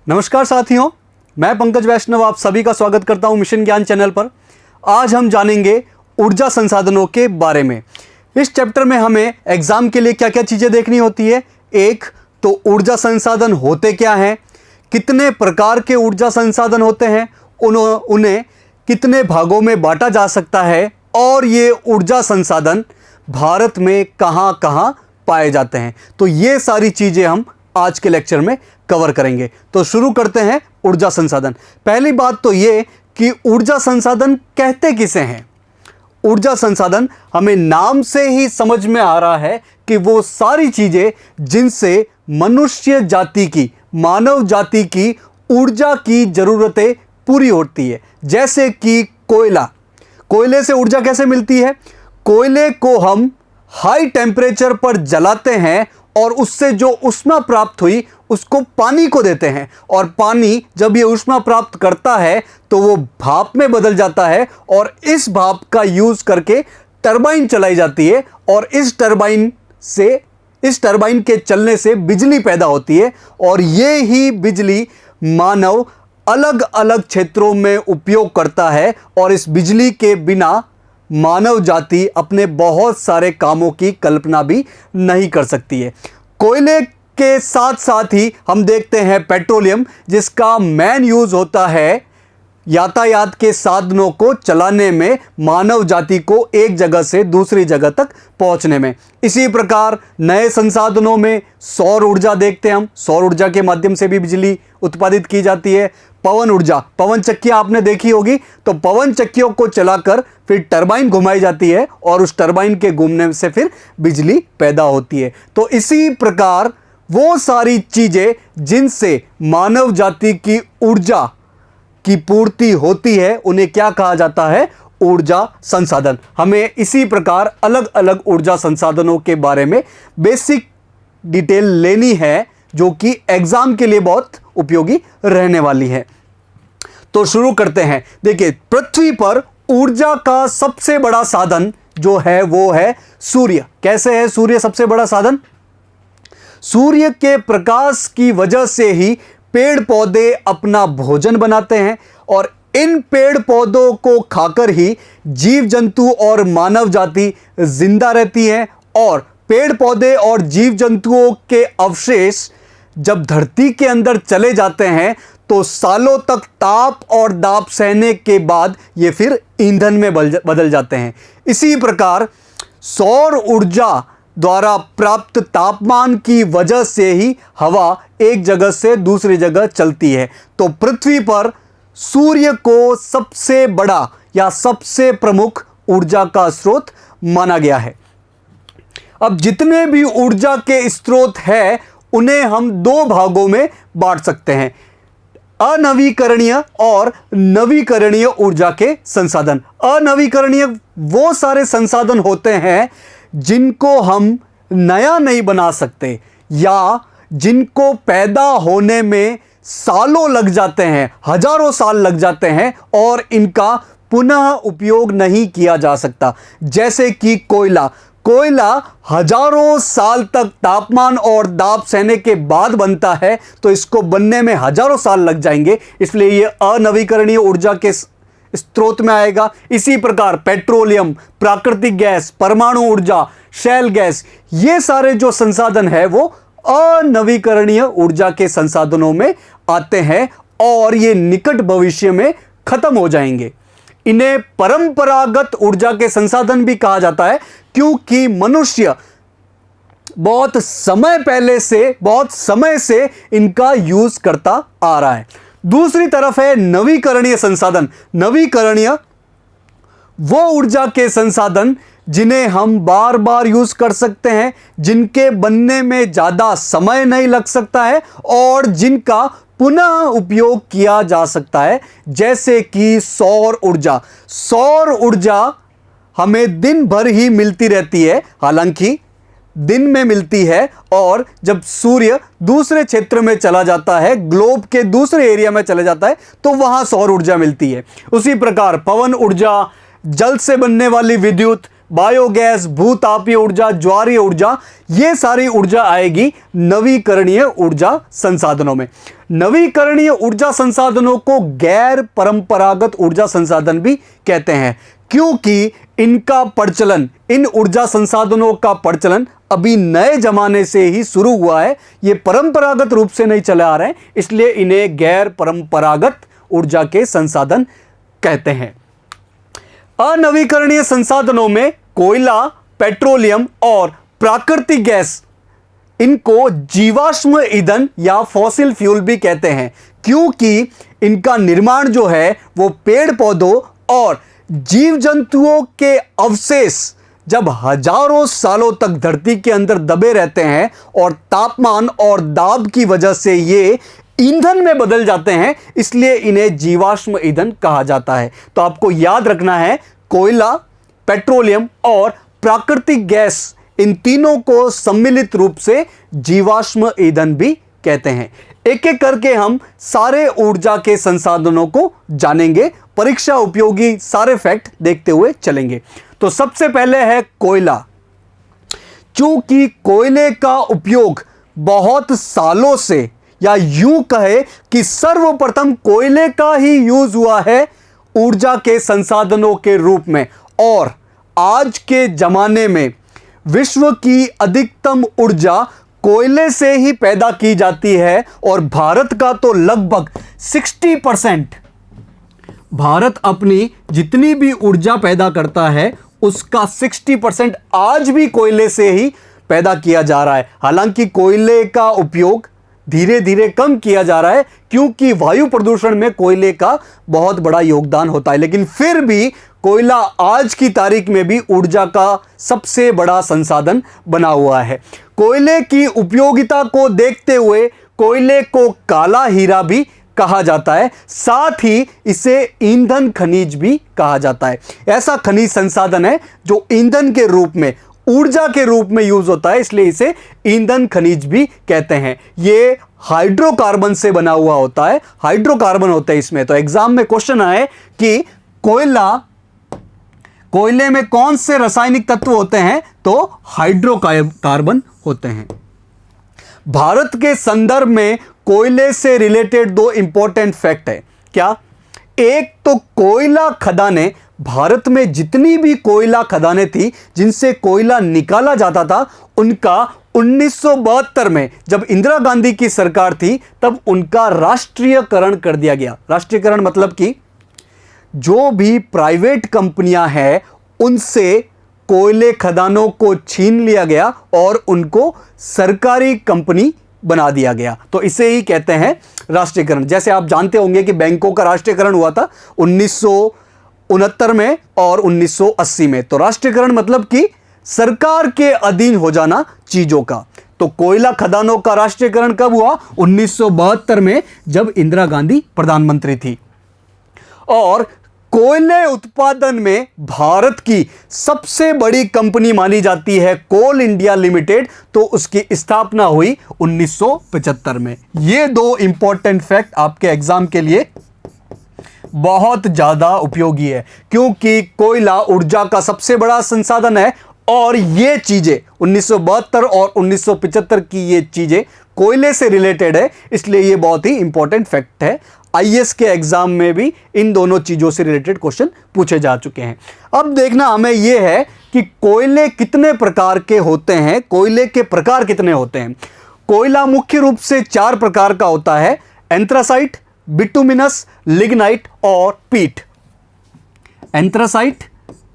नमस्कार साथियों, मैं पंकज वैष्णव आप सभी का स्वागत करता हूं मिशन ज्ञान चैनल पर। आज हम जानेंगे ऊर्जा संसाधनों के बारे में। इस चैप्टर में हमें एग्जाम के लिए क्या क्या चीज़ें देखनी होती है। एक तो ऊर्जा संसाधन होते क्या हैं, कितने प्रकार के ऊर्जा संसाधन होते हैं, उन्हें कितने भागों में बांटा जा सकता है और ये ऊर्जा संसाधन भारत में कहाँ कहाँ पाए जाते हैं। तो ये सारी चीज़ें हम आज के लेक्चर में कवर करेंगे। तो शुरू करते हैं ऊर्जा संसाधन। पहली बात तो ये कि ऊर्जा संसाधन कहते किसे हैं। ऊर्जा संसाधन हमें नाम से ही समझ में आ रहा है कि वो सारी चीज़ें जिनसे मनुष्य जाति की, मानव जाति की ऊर्जा की ज़रूरतें पूरी होती है। जैसे कि कोयला, कोयले से ऊर्जा कैसे मिलती है। कोयले को हम हाई टेम्परेचर पर जलाते हैं और उससे जो ऊष्मा प्राप्त हुई उसको पानी को देते हैं, और पानी जब ये ऊष्मा प्राप्त करता है तो वो भाप में बदल जाता है और इस भाप का यूज़ करके टरबाइन चलाई जाती है और इस टरबाइन के चलने से बिजली पैदा होती है। और ये ही बिजली मानव अलग अलग क्षेत्रों में उपयोग करता है और इस बिजली के बिना मानव जाति अपने बहुत सारे कामों की कल्पना भी नहीं कर सकती है। कोयले के साथ साथ ही हम देखते हैं पेट्रोलियम, जिसका मेन यूज़ होता है यातायात के साधनों को चलाने में, मानव जाति को एक जगह से दूसरी जगह तक पहुंचने में। इसी प्रकार नए संसाधनों में सौर ऊर्जा देखते हैं हम। सौर ऊर्जा के माध्यम से भी बिजली उत्पादित की जाती है। पवन ऊर्जा, पवन चक्कियाँ आपने देखी होगी, तो पवन चक्कियों को चलाकर फिर टरबाइन घुमाई जाती है और उस टरबाइन के घूमने से फिर बिजली पैदा होती है। तो इसी प्रकार वो सारी चीज़ें जिनसे मानव जाति की ऊर्जा की पूर्ति होती है उन्हें क्या कहा जाता है, ऊर्जा संसाधन। हमें इसी प्रकार अलग अलग ऊर्जा संसाधनों के बारे में बेसिक डिटेल लेनी है जो कि एग्जाम के लिए बहुत उपयोगी रहने वाली है। तो शुरू करते हैं। देखिए, पृथ्वी पर ऊर्जा का सबसे बड़ा साधन जो है वो है सूर्य। कैसे है सूर्य सबसे बड़ा साधन? सूर्य के प्रकाश की वजह से ही पेड़ पौधे अपना भोजन बनाते हैं और इन पेड़ पौधों को खाकर ही जीव जंतु और मानव जाति जिंदा रहती है। और पेड़ पौधे और जीव जंतुओं के अवशेष जब धरती के अंदर चले जाते हैं तो सालों तक ताप और दाब सहने के बाद ये फिर ईंधन में बदल जाते हैं। इसी प्रकार सौर ऊर्जा द्वारा प्राप्त तापमान की वजह से ही हवा एक जगह से दूसरी जगह चलती है। तो पृथ्वी पर सूर्य को सबसे बड़ा या सबसे प्रमुख ऊर्जा का स्रोत माना गया है। अब जितने भी ऊर्जा के स्रोत हैं उन्हें हम दो भागों में बांट सकते हैं, अनवीकरणीय और नवीकरणीय ऊर्जा के संसाधन। अनवीकरणीय वो सारे संसाधन होते हैं जिनको हम नया नहीं बना सकते या जिनको पैदा होने में सालों लग जाते हैं, हजारों साल लग जाते हैं और इनका पुनः उपयोग नहीं किया जा सकता। जैसे कि कोयला, कोयला हजारों साल तक तापमान और दाब सहने के बाद बनता है, तो इसको बनने में हजारों साल लग जाएंगे, इसलिए ये अनवीकरणीय ऊर्जा के स्रोत में आएगा। इसी प्रकार पेट्रोलियम, प्राकृतिक गैस, परमाणु ऊर्जा, शैल गैस, ये सारे जो संसाधन है वो अनवीकरणीय ऊर्जा के संसाधनों में आते हैं और ये निकट भविष्य में खत्म हो जाएंगे। इन्हें परंपरागत ऊर्जा के संसाधन भी कहा जाता है क्योंकि मनुष्य बहुत समय से इनका यूज करता आ रहा है। दूसरी तरफ है नवीकरणीय संसाधन। नवीकरणीय वो ऊर्जा के संसाधन जिन्हें हम बार बार यूज कर सकते हैं, जिनके बनने में ज़्यादा समय नहीं लग सकता है और जिनका पुनः उपयोग किया जा सकता है। जैसे कि सौर ऊर्जा। सौर ऊर्जा हमें दिन भर ही मिलती रहती है, हालांकि दिन में मिलती है, और जब सूर्य दूसरे क्षेत्र में चला जाता है, ग्लोब के दूसरे एरिया में चला जाता है, तो वहां सौर ऊर्जा मिलती है। उसी प्रकार पवन ऊर्जा, जल से बनने वाली विद्युत, बायोगैस, भूतापीय ऊर्जा, ज्वारीय ऊर्जा, ये सारी ऊर्जा आएगी नवीकरणीय ऊर्जा संसाधनों में। नवीकरणीय ऊर्जा संसाधनों को गैर परंपरागत ऊर्जा संसाधन भी कहते हैं, क्योंकि इनका प्रचलन, इन ऊर्जा संसाधनों का प्रचलन अभी नए जमाने से ही शुरू हुआ है। ये परंपरागत रूप से नहीं चले आ रहे हैं, इसलिए इन्हें गैर परंपरागत ऊर्जा के संसाधन कहते हैं। अनवीकरणीय संसाधनों में कोयला, पेट्रोलियम और प्राकृतिक गैस, इनको जीवाश्म ईंधन या फॉसिल फ्यूल भी कहते हैं, क्योंकि इनका निर्माण जो है वो पेड़ पौधों और जीव जंतुओं के अवशेष जब हजारों सालों तक धरती के अंदर दबे रहते हैं और तापमान और दाब की वजह से ये ईंधन में बदल जाते हैं, इसलिए इन्हें जीवाश्म ईंधन कहा जाता है। तो आपको याद रखना है, कोयला, पेट्रोलियम और प्राकृतिक गैस, इन तीनों को सम्मिलित रूप से जीवाश्म ईंधन भी कहते हैं। एक एक करके हम सारे ऊर्जा के संसाधनों को जानेंगे, परीक्षा उपयोगी सारे फैक्ट देखते हुए चलेंगे। तो सबसे पहले है कोयला। चूंकि कोयले का उपयोग बहुत सालों से, या यूं कहे कि सर्वप्रथम कोयले का ही यूज हुआ है ऊर्जा के संसाधनों के रूप में, और आज के जमाने में विश्व की अधिकतम ऊर्जा कोयले से ही पैदा की जाती है, और भारत का तो लगभग 60%, भारत अपनी जितनी भी ऊर्जा पैदा करता है उसका 60% आज भी कोयले से ही पैदा किया जा रहा है। हालांकि कोयले का उपयोग धीरे धीरे कम किया जा रहा है, क्योंकि वायु प्रदूषण में कोयले का बहुत बड़ा योगदान होता है, लेकिन फिर भी कोयला आज की तारीख में भी ऊर्जा का सबसे बड़ा संसाधन बना हुआ है। कोयले की उपयोगिता को देखते हुए कोयले को काला हीरा भी कहा जाता है, साथ ही इसे ईंधन खनिज भी कहा जाता है। ऐसा खनिज संसाधन है जो ईंधन के रूप में, ऊर्जा के रूप में यूज होता है, इसलिए इसे ईंधन खनिज भी कहते हैं। ये हाइड्रोकार्बन से बना हुआ होता है, हाइड्रोकार्बन होते हैं इसमें। तो एग्जाम में क्वेश्चन आए कि कोयले में कौन से रासायनिक तत्व होते हैं, तो हाइड्रोकार्बन होते हैं। भारत के संदर्भ में कोयले से रिलेटेड दो इंपॉर्टेंट फैक्ट है। क्या? एक तो कोयला खदानें, भारत में जितनी भी कोयला खदानें थी जिनसे कोयला निकाला जाता था, उनका 1972 में जब इंदिरा गांधी की सरकार थी तब उनका राष्ट्रीयकरण कर दिया गया। राष्ट्रीयकरण मतलब कि जो भी प्राइवेट कंपनियां हैं उनसे कोयले खदानों को छीन लिया गया और उनको सरकारी कंपनी बना दिया गया। तो इसे ही कहते हैं राष्ट्रीयकरण। जैसे आप जानते होंगे कि बैंकों का राष्ट्रीयकरण हुआ था 1969 में और 1980 में। तो राष्ट्रीयकरण मतलब कि सरकार के अधीन हो जाना चीजों का। तो कोयला खदानों का राष्ट्रीयकरण कब हुआ? 1972 में, जब इंदिरा गांधी प्रधानमंत्री थी। और कोयले उत्पादन में भारत की सबसे बड़ी कंपनी मानी जाती है कोल इंडिया लिमिटेड, तो उसकी स्थापना हुई 1975 में। ये दो इंपॉर्टेंट फैक्ट आपके एग्जाम के लिए बहुत ज्यादा उपयोगी है, क्योंकि कोयला ऊर्जा का सबसे बड़ा संसाधन है और ये चीजें 1972 और 1975 की ये चीजें कोयले से रिलेटेड है, इसलिए ये बहुत ही इंपॉर्टेंट फैक्ट है। आईएएस के एग्जाम में भी इन दोनों चीजों से रिलेटेड क्वेश्चन पूछे जा चुके हैं। अब देखना हमें यह है कि कोयले कितने प्रकार के होते हैं, कोयले के प्रकार कितने होते हैं। कोयला मुख्य रूप से 4 प्रकार का होता है: एंथ्रासाइट, बिटुमिनस, लिग्नाइट और पीट। एंथ्रासाइट,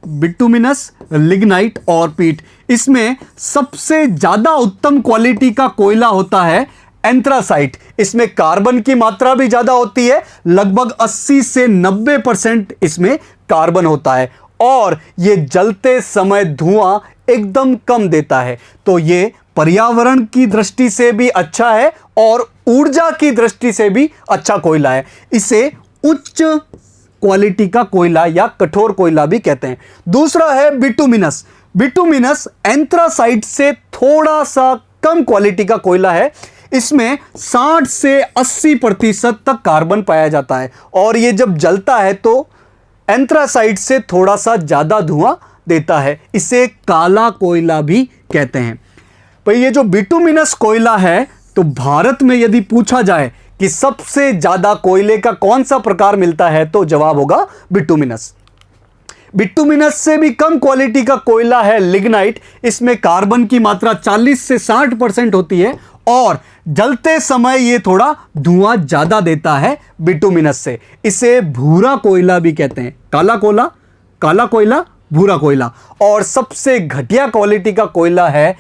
बिटुमिनस, लिग्नाइट और पीट। इसमें सबसे ज्यादा उत्तम क्वालिटी का कोयला होता है एंथ्रासाइट। इसमें कार्बन की मात्रा भी ज्यादा होती है, लगभग 80 से 90% इसमें कार्बन होता है, और यह जलते समय धुआं एकदम कम देता है। तो यह पर्यावरण की दृष्टि से भी अच्छा है और ऊर्जा की दृष्टि से भी अच्छा कोयला है। इसे उच्च क्वालिटी का कोयला या कठोर कोयला भी कहते हैं। दूसरा है बिटुमिनस। बिटुमिनस एंथ्रासाइट से थोड़ा सा कम क्वालिटी का कोयला है। इसमें 60 से 80% तक कार्बन पाया जाता है, और यह जब जलता है तो एंथ्रासाइट से थोड़ा सा ज्यादा धुआं देता है। इसे काला कोयला भी कहते हैं। पर ये जो बिटुमिनस कोयला है, तो भारत में यदि पूछा जाए कि सबसे ज्यादा कोयले का कौन सा प्रकार मिलता है, तो जवाब होगा बिटुमिनस। बिटुमिनस से भी कम क्वालिटी का कोयला है लिग्नाइट। इसमें कार्बन की मात्रा 40 से 60% होती है और जलते समय यह थोड़ा धुआं ज्यादा देता है बिटुमिनस से। इसे भूरा कोयला भी कहते हैं। काला कोयला, भूरा कोयला। और सबसे घटिया क्वालिटी का कोयला है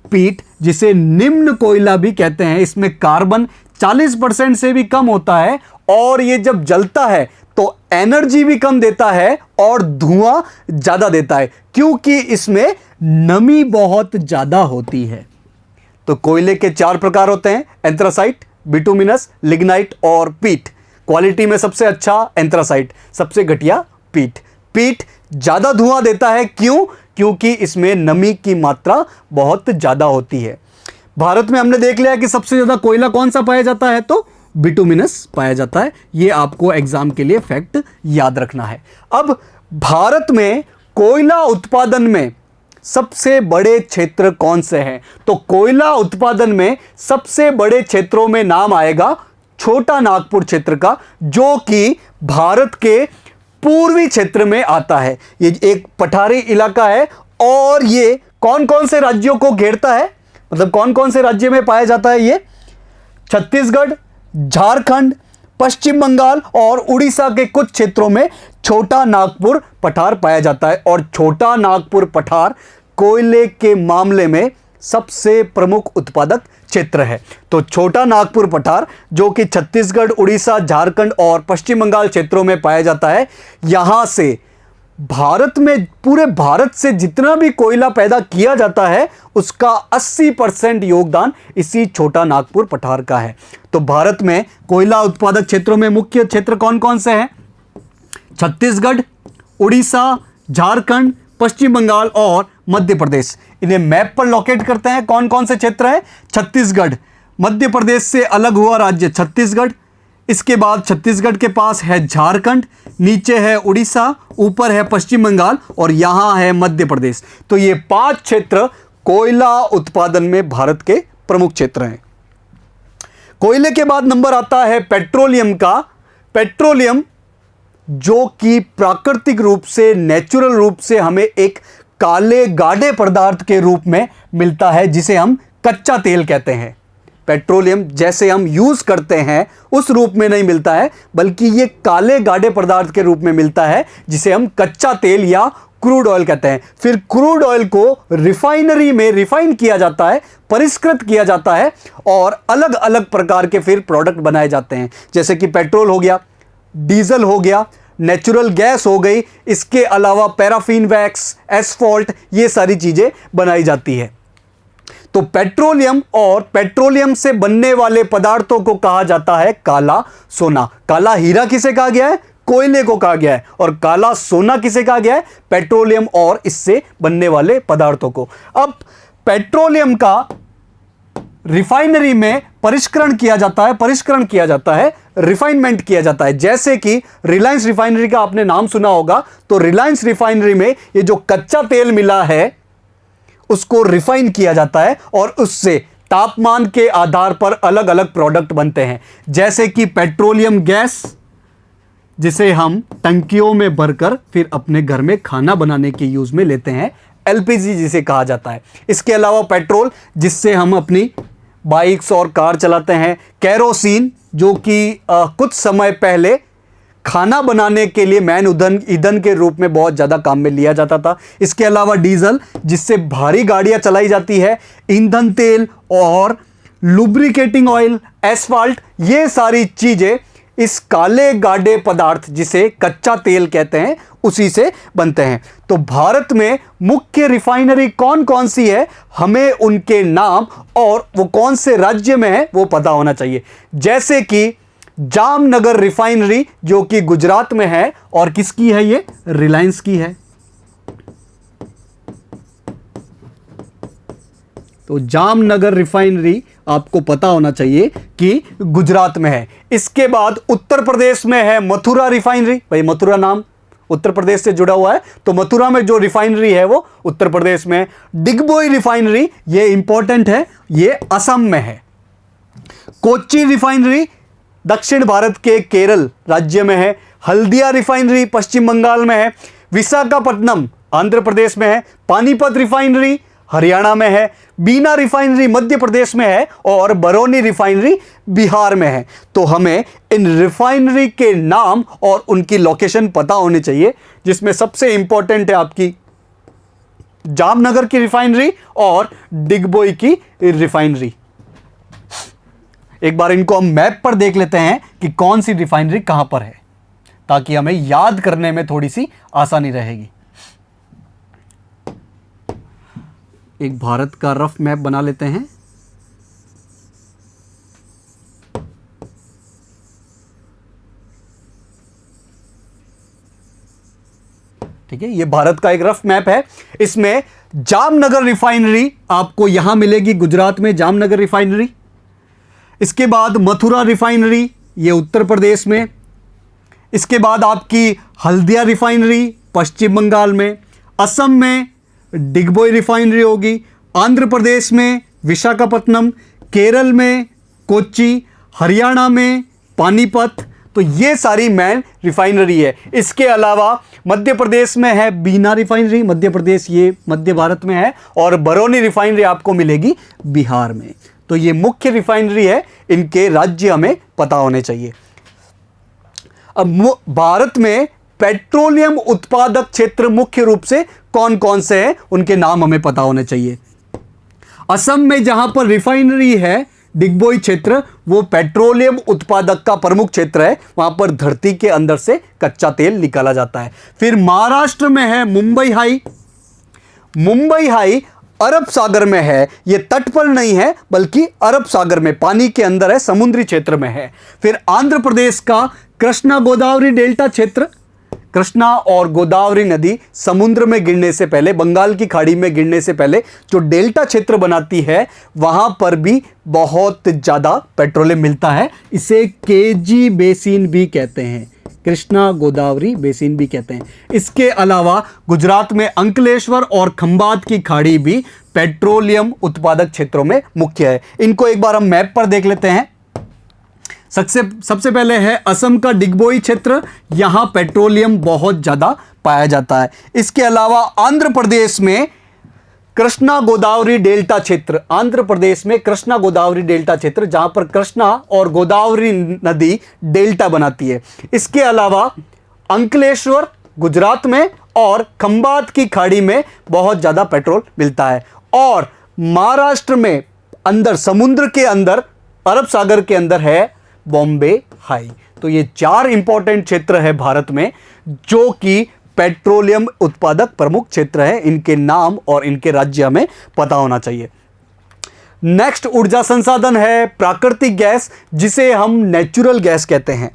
पीट, जिसे निम्न कोयला भी कहते हैं। इसमें कार्बन 40% से भी कम होता है और यह जब जलता है तो एनर्जी भी कम देता है और धुआं ज्यादा देता है, क्योंकि इसमें नमी बहुत ज्यादा होती है। तो कोयले के 4 प्रकार होते हैं, एंथ्रासाइट, बिटुमिनस, लिग्नाइट और पीट। क्वालिटी में सबसे अच्छा एंथ्रासाइट, सबसे घटिया पीट। पीट ज्यादा धुआं देता है, क्यों? क्योंकि इसमें नमी की मात्रा बहुत ज्यादा होती है। भारत में हमने देख लिया कि सबसे ज्यादा कोयला कौन सा पाया जाता है, तो बिटुमिनस पाया जाता है। यह आपको एग्जाम के लिए फैक्ट याद रखना है। अब भारत में कोयला उत्पादन में सबसे बड़े क्षेत्र कौन से हैं? तो कोयला उत्पादन में सबसे बड़े क्षेत्रों में नाम आएगा छोटा नागपुर क्षेत्र का, जो कि भारत के पूर्वी क्षेत्र में आता है। ये एक पठारी इलाका है और ये कौन कौन से राज्यों को घेरता है, मतलब कौन कौन से राज्य में पाया जाता है? ये छत्तीसगढ़, झारखंड, पश्चिम बंगाल और उड़ीसा के कुछ क्षेत्रों में छोटा नागपुर पठार पाया जाता है। और छोटा नागपुर पठार कोयले के मामले में सबसे प्रमुख उत्पादक क्षेत्र है। तो छोटा नागपुर पठार, जो कि छत्तीसगढ़, उड़ीसा, झारखंड और पश्चिम बंगाल क्षेत्रों में पाया जाता है, यहां से भारत में, पूरे भारत से जितना भी कोयला पैदा किया जाता है उसका 80% योगदान इसी छोटा नागपुर पठार का है। तो भारत में कोयला उत्पादक क्षेत्रों में मुख्य क्षेत्र कौन कौन से हैं? छत्तीसगढ़, उड़ीसा, झारखंड, पश्चिम बंगाल और मध्य प्रदेश। इन्हें मैप पर लोकेट करते हैं। कौन कौन से क्षेत्र हैं? छत्तीसगढ़, मध्य प्रदेश से अलग हुआ राज्य छत्तीसगढ़, इसके बाद छत्तीसगढ़ के पास है झारखंड, नीचे है उड़ीसा, ऊपर है पश्चिम बंगाल और यहां है मध्य प्रदेश। तो ये 5 क्षेत्र कोयला उत्पादन में भारत के प्रमुख क्षेत्र हैं। कोयले के बाद नंबर आता है पेट्रोलियम का। पेट्रोलियम जो कि प्राकृतिक रूप से, नेचुरल रूप से हमें एक काले गाढ़े पदार्थ के रूप में मिलता है, जिसे हम कच्चा तेल कहते हैं। पेट्रोलियम जैसे हम यूज करते हैं उस रूप में नहीं मिलता है, बल्कि ये काले गाढ़े पदार्थ के रूप में मिलता है, जिसे हम कच्चा तेल या क्रूड ऑयल कहते हैं। फिर क्रूड ऑयल को रिफाइनरी में रिफाइन किया जाता है, परिष्कृत किया जाता है और अलग अलग प्रकार के फिर प्रोडक्ट बनाए जाते हैं, जैसे कि पेट्रोल हो गया, डीजल हो गया, नेचुरल गैस हो गई, इसके अलावा पैराफिन वैक्स, एस्फॉल्ट, ये सारी चीजें बनाई जाती है। तो पेट्रोलियम और पेट्रोलियम से बनने वाले पदार्थों को कहा जाता है काला सोना। काला हीरा किसे कहा गया है? कोयले को कहा गया है। और काला सोना किसे कहा गया है? पेट्रोलियम और इससे बनने वाले पदार्थों को। अब पेट्रोलियम का रिफाइनरी में परिष्करण किया जाता है, रिफाइनमेंट किया जाता है। जैसे कि रिलायंस रिफाइनरी का आपने नाम सुना होगा। तो रिलायंस रिफाइनरी में ये जो कच्चा तेल मिला है उसको रिफाइन किया जाता है और उससे तापमान के आधार पर अलग अलग प्रोडक्ट बनते हैं, जैसे कि पेट्रोलियम गैस, जिसे हम टंकियों में भरकर फिर अपने घर में खाना बनाने के यूज में लेते हैं, एलपीजी जिसे कहा जाता है। इसके अलावा पेट्रोल, जिससे हम अपनी बाइक्स और कार चलाते हैं, केरोसिन, जो कि कुछ समय पहले खाना बनाने के लिए मैन ईंधन के रूप में बहुत ज़्यादा काम में लिया जाता था। इसके अलावा डीजल, जिससे भारी गाड़ियां चलाई जाती है, ईंधन तेल और लुब्रिकेटिंग ऑयल, एस्फाल्ट, ये सारी चीज़ें इस काले गाढ़े पदार्थ जिसे कच्चा तेल कहते हैं उसी से बनते हैं। तो भारत में मुख्य रिफाइनरी कौन कौन सी है, हमें उनके नाम और वो कौन से राज्य में है वो पता होना चाहिए। जैसे कि जामनगर रिफाइनरी, जो कि गुजरात में है, और किसकी है? ये रिलायंस की है। तो जामनगर रिफाइनरी आपको पता होना चाहिए कि गुजरात में है। इसके बाद उत्तर प्रदेश में है मथुरा रिफाइनरी। भाई मथुरा नाम उत्तर प्रदेश से जुड़ा हुआ है, तो मथुरा में जो रिफाइनरी है वो उत्तर प्रदेश में। डिगबोई रिफाइनरी, ये इंपॉर्टेंट है, ये असम में है। कोच्चि रिफाइनरी, दक्षिण भारत के केरल राज्य में है। हल्दिया रिफाइनरी पश्चिम बंगाल में है। विशाखापट्टनम आंध्र प्रदेश में है। पानीपत रिफाइनरी हरियाणा में है। बीना रिफाइनरी मध्य प्रदेश में है और बरौनी रिफाइनरी बिहार में है। तो हमें इन रिफाइनरी के नाम और उनकी लोकेशन पता होनी चाहिए, जिसमें सबसे इंपॉर्टेंट है आपकी जामनगर की रिफाइनरी और डिगबोई की रिफाइनरी। एक बार इनको हम मैप पर देख लेते हैं कि कौन सी रिफाइनरी कहां पर है, ताकि हमें याद करने में थोड़ी सी आसानी रहेगी। एक भारत का रफ मैप बना लेते हैं। ठीक है, ये भारत का एक रफ मैप है। इसमें जामनगर रिफाइनरी आपको यहां मिलेगी, गुजरात में जामनगर रिफाइनरी। इसके बाद मथुरा रिफाइनरी, ये उत्तर प्रदेश में। इसके बाद आपकी हल्दिया रिफाइनरी पश्चिम बंगाल में। असम में डिगबोई रिफाइनरी होगी। आंध्र प्रदेश में विशाखापट्टनम, केरल में कोच्चि, हरियाणा में पानीपत। तो ये सारी मेन रिफाइनरी है। इसके अलावा मध्य प्रदेश में है बीना रिफाइनरी, मध्य प्रदेश ये मध्य भारत में है, और बरौनी रिफाइनरी आपको मिलेगी बिहार में। तो ये मुख्य रिफाइनरी है, इनके राज्य हमें पता होने चाहिए। अब भारत में पेट्रोलियम उत्पादक क्षेत्र मुख्य रूप से कौन कौन से हैं, उनके नाम हमें पता होने चाहिए। असम में जहां पर रिफाइनरी है डिगबोई क्षेत्र, वो पेट्रोलियम उत्पादक का प्रमुख क्षेत्र है। वहां पर धरती के अंदर से कच्चा तेल निकाला जाता है। फिर महाराष्ट्र में है मुंबई हाई। मुंबई हाई अरब सागर में है, ये तट पर नहीं है बल्कि अरब सागर में पानी के अंदर है, समुद्री क्षेत्र में है। फिर आंध्र प्रदेश का कृष्णा गोदावरी डेल्टा क्षेत्र। कृष्णा और गोदावरी नदी समुद्र में गिरने से पहले, बंगाल की खाड़ी में गिरने से पहले जो डेल्टा क्षेत्र बनाती है, वहां पर भी बहुत ज्यादा पेट्रोलियम मिलता है। इसे केजी बेसिन भी कहते हैं, कृष्णा गोदावरी बेसिन भी कहते हैं। इसके अलावा गुजरात में अंकलेश्वर और खंबात की खाड़ी भी पेट्रोलियम उत्पादक क्षेत्रों में मुख्य है। इनको एक बार हम मैप पर देख लेते हैं। सबसे पहले है असम का डिगबोई क्षेत्र, यहां पेट्रोलियम बहुत ज्यादा पाया जाता है। इसके अलावा आंध्र प्रदेश में कृष्णा गोदावरी डेल्टा क्षेत्र, आंध्र प्रदेश में कृष्णा गोदावरी डेल्टा क्षेत्र, जहां पर कृष्णा और गोदावरी नदी डेल्टा बनाती है। इसके अलावा अंकलेश्वर गुजरात में और खंबात की खाड़ी में बहुत ज्यादा पेट्रोल मिलता है। और महाराष्ट्र में अंदर समुद्र के अंदर अरब सागर के अंदर है बॉम्बे हाई। तो ये 4 इंपॉर्टेंट क्षेत्र है भारत में जो कि पेट्रोलियम उत्पादक प्रमुख क्षेत्र है। इनके नाम और इनके राज्य हमें पता होना चाहिए। नेक्स्ट ऊर्जा संसाधन है प्राकृतिक गैस, जिसे हम नेचुरल गैस कहते हैं।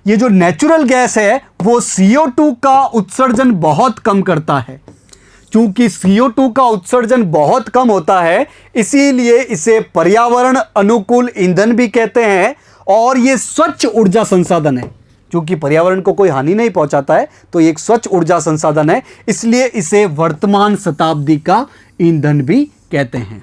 ये जो नेचुरल गैस है वो CO2 का उत्सर्जन बहुत कम करता है। चूंकि CO2 का उत्सर्जन बहुत कम होता है, इसीलिए इसे पर्यावरण अनुकूल ईंधन भी कहते हैं। और ये स्वच्छ ऊर्जा संसाधन है, क्योंकि पर्यावरण को कोई हानि नहीं पहुंचाता है, तो ये एक स्वच्छ ऊर्जा संसाधन है, इसलिए इसे वर्तमान शताब्दी का ईंधन भी कहते हैं।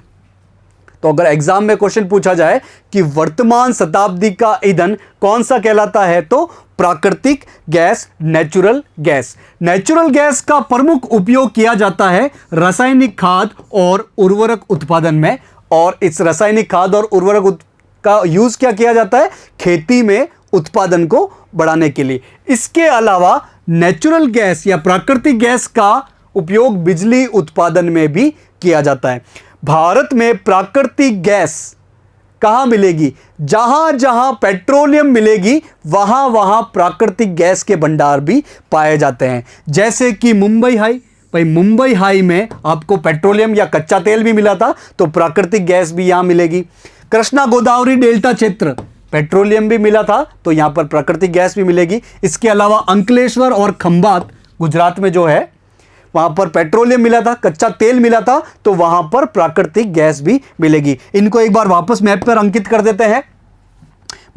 तो अगर एग्जाम में क्वेश्चन पूछा जाए कि वर्तमान शताब्दी का ईंधन कौन सा कहलाता है, तो प्राकृतिक gas, natural gas. Natural gas का प्रमुख उपयोग किया जाता है रासायनिक खाद और उर्वरक उत्पादन में। और इस रासायनिक खाद और उर्वरक का यूज क्या किया जाता है, खेती में उत्पादन को बढ़ाने के लिए। इसके अलावा नेचुरल गैस या प्राकृतिक गैस का उपयोग बिजली उत्पादन में भी किया जाता है। भारत में प्राकृतिक गैस कहां मिलेगी, जहां जहां पेट्रोलियम मिलेगी वहां वहां प्राकृतिक गैस के भंडार भी पाए जाते हैं। जैसे कि मुंबई हाई, भाई मुंबई हाई में आपको पेट्रोलियम या कच्चा तेल भी मिला था, तो प्राकृतिक गैस भी यहां मिलेगी। कृष्णा गोदावरी डेल्टा क्षेत्र, पेट्रोलियम भी मिला था, तो यहां पर प्राकृतिक गैस भी मिलेगी। इसके अलावा अंकलेश्वर और खंबात गुजरात में जो है, वहां पर पेट्रोलियम मिला था, कच्चा तेल मिला था, तो वहां पर प्राकृतिक गैस भी मिलेगी। इनको एक बार वापस मैप पर अंकित कर देते हैं।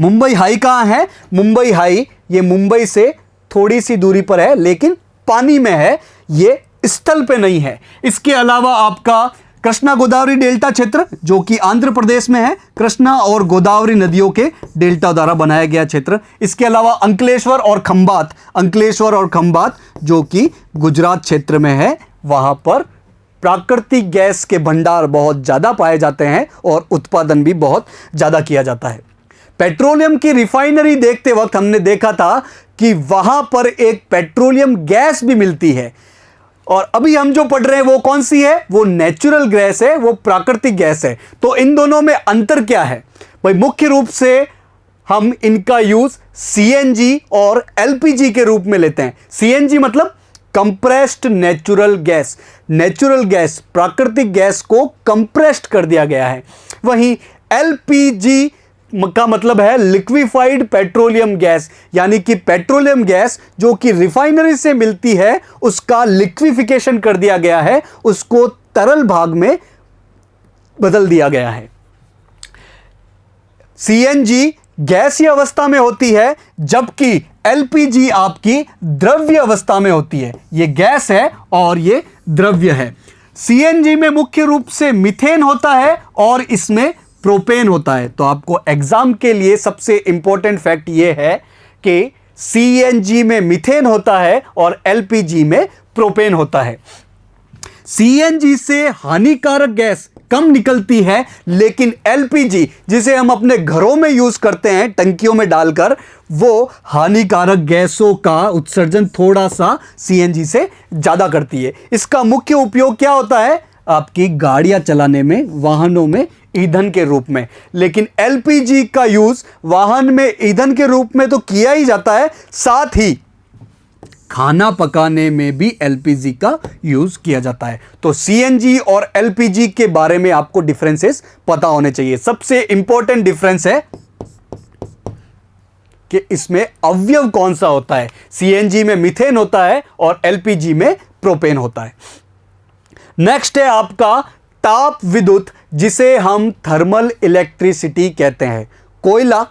मुंबई हाई कहां है, मुंबई हाई ये मुंबई से थोड़ी सी दूरी पर है, लेकिन पानी में है, ये स्थल पे नहीं है। इसके अलावा आपका कृष्णा गोदावरी डेल्टा क्षेत्र जो कि आंध्र प्रदेश में है, कृष्णा और गोदावरी नदियों के डेल्टा द्वारा बनाया गया क्षेत्र। इसके अलावा अंकलेश्वर और खंभात जो कि गुजरात क्षेत्र में है, वहां पर प्राकृतिक गैस के भंडार बहुत ज्यादा पाए जाते हैं और उत्पादन भी बहुत ज्यादा किया जाता है। पेट्रोलियम की रिफाइनरी देखते वक्त हमने देखा था कि वहां पर एक पेट्रोलियम गैस भी मिलती है, और अभी हम जो पढ़ रहे हैं वो कौन सी है? वो नेचुरल गैस है, वो प्राकृतिक गैस है। तो इन दोनों में अंतर क्या है भाई? मुख्य रूप से हम इनका यूज सीएनजी और एलपीजी के रूप में लेते हैं। सीएनजी मतलब कंप्रेस्ड नेचुरल गैस, प्राकृतिक गैस को कंप्रेस्ड कर दिया गया है। वहीं एलपीजी का मतलब है लिक्विफाइड पेट्रोलियम गैस, यानी कि पेट्रोलियम गैस जो कि रिफाइनरी से मिलती है उसका लिक्विफिकेशन कर दिया गया है, उसको तरल भाग में बदल दिया गया है। सीएनजी गैसीय अवस्था में होती है, जबकि एलपीजी आपकी द्रव्य अवस्था में होती है। यह गैस है और यह द्रव्य है। सीएनजी में मुख्य रूप से मीथेन होता है और इसमें प्रोपेन होता है। तो आपको एग्जाम के लिए सबसे इंपॉर्टेंट फैक्ट यह है कि सीएनजी में मीथेन होता है और एलपीजी में प्रोपेन होता है। सीएनजी से हानिकारक गैस कम निकलती है, लेकिन एलपीजी जिसे हम अपने घरों में यूज करते हैं टंकियों में डालकर, वो हानिकारक गैसों का उत्सर्जन थोड़ा सा सीएनजी से ज्यादा करती है। इसका मुख्य उपयोग क्या होता है? आपकी गाड़ियां चलाने में, वाहनों में ईंधन के रूप में। लेकिन एलपीजी का यूज वाहन में ईंधन के रूप में तो किया ही जाता है, साथ ही खाना पकाने में भी एलपीजी का यूज किया जाता है। तो सीएनजी और एलपीजी के बारे में आपको डिफरेंसेस पता होने चाहिए। सबसे इंपॉर्टेंट डिफरेंस है कि इसमें अवयव कौन सा होता है। सीएनजी में मीथेन होता है और एलपीजी में प्रोपेन होता है। नेक्स्ट है आपका ताप विद्युत, जिसे हम थर्मल इलेक्ट्रिसिटी कहते हैं। कोयला,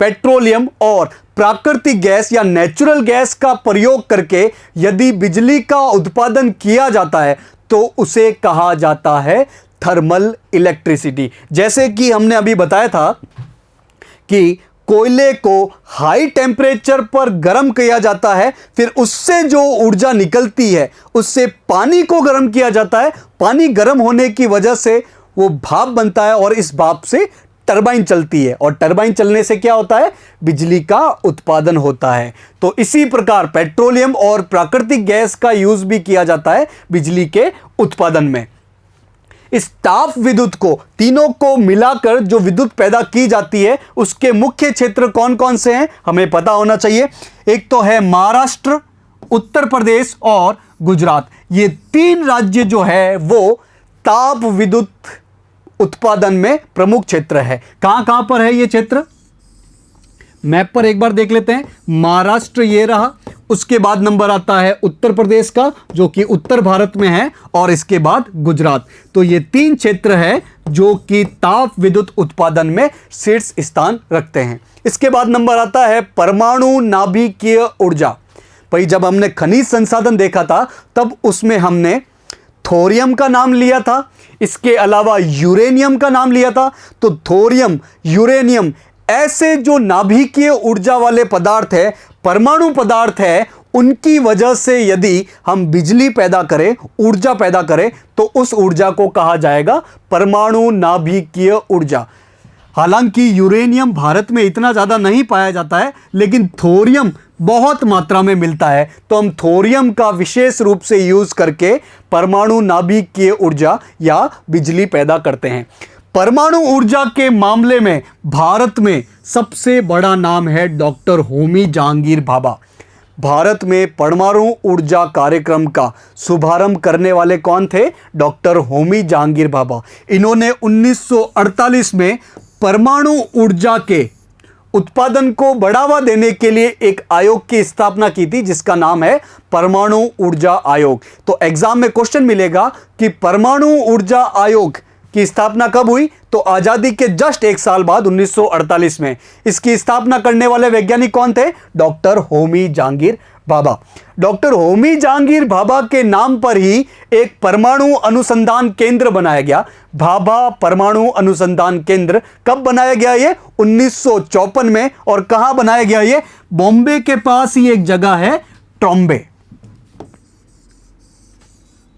पेट्रोलियम और प्राकृतिक गैस या नेचुरल गैस का प्रयोग करके यदि बिजली का उत्पादन किया जाता है तो उसे कहा जाता है थर्मल इलेक्ट्रिसिटी। जैसे कि हमने अभी बताया था कि कोयले को हाई टेम्परेचर पर गर्म किया जाता है, फिर उससे जो ऊर्जा निकलती है उससे पानी को गर्म किया जाता है। पानी गर्म होने की वजह से वो भाप बनता है और इस भाप से टरबाइन चलती है, और टरबाइन चलने से क्या होता है? बिजली का उत्पादन होता है। तो इसी प्रकार पेट्रोलियम और प्राकृतिक गैस का यूज भी किया जाता है बिजली के उत्पादन में। इस ताप विद्युत को, तीनों को मिलाकर जो विद्युत पैदा की जाती है, उसके मुख्य क्षेत्र कौन कौन से हैं हमें पता होना चाहिए। एक तो है महाराष्ट्र, उत्तर प्रदेश और गुजरात। ये तीन राज्य जो है वो ताप विद्युत उत्पादन में प्रमुख क्षेत्र है। कहां कहां पर है ये क्षेत्र? मैप पर एक बार देख लेते हैं। महाराष्ट्र ये रहा, उसके बाद नंबर आता है उत्तर प्रदेश का जो कि उत्तर भारत में है, और इसके बाद गुजरात। तो ये तीन क्षेत्र है जो कि ताप विद्युत उत्पादन में शीर्ष स्थान रखते हैं। इसके बाद नंबर आता है परमाणु नाभिकीय ऊर्जा। भाई जब हमने खनिज संसाधन देखा था तब उसमें हमने थोरियम का नाम लिया था, इसके अलावा यूरेनियम का नाम लिया था। तो थोरियम, यूरेनियम ऐसे जो नाभिकीय ऊर्जा वाले पदार्थ है, परमाणु पदार्थ है, उनकी वजह से यदि हम बिजली पैदा करें, ऊर्जा पैदा करें, तो उस ऊर्जा को कहा जाएगा परमाणु नाभिकीय ऊर्जा। हालांकि यूरेनियम भारत में इतना ज़्यादा नहीं पाया जाता है, लेकिन थोरियम बहुत मात्रा में मिलता है। तो हम थोरियम का विशेष रूप से यूज करके परमाणु नाभिकीय ऊर्जा या बिजली पैदा करते हैं। परमाणु ऊर्जा के मामले में भारत में सबसे बड़ा नाम है डॉक्टर होमी जहांगीर भाभा। भारत में परमाणु ऊर्जा कार्यक्रम का शुभारंभ करने वाले कौन थे? डॉक्टर होमी जहांगीर भाभा। इन्होंने 1948 में परमाणु ऊर्जा के उत्पादन को बढ़ावा देने के लिए एक आयोग की स्थापना की थी जिसका नाम है परमाणु ऊर्जा आयोग। तो एग्जाम में क्वेश्चन मिलेगा कि परमाणु ऊर्जा आयोग की स्थापना कब हुई? तो आजादी के जस्ट एक साल बाद 1948 में। इसकी स्थापना करने वाले वैज्ञानिक कौन थे? डॉक्टर होमी जहांगीर भाभा। डॉक्टर होमी जहांगीर भाभा के नाम पर ही एक परमाणु अनुसंधान केंद्र बनाया गया। भाभा परमाणु अनुसंधान केंद्र कब बनाया गया? ये 1954 में। और कहां बनाया गया? ये बॉम्बे के पास ही एक जगह है, ट्रॉम्बे।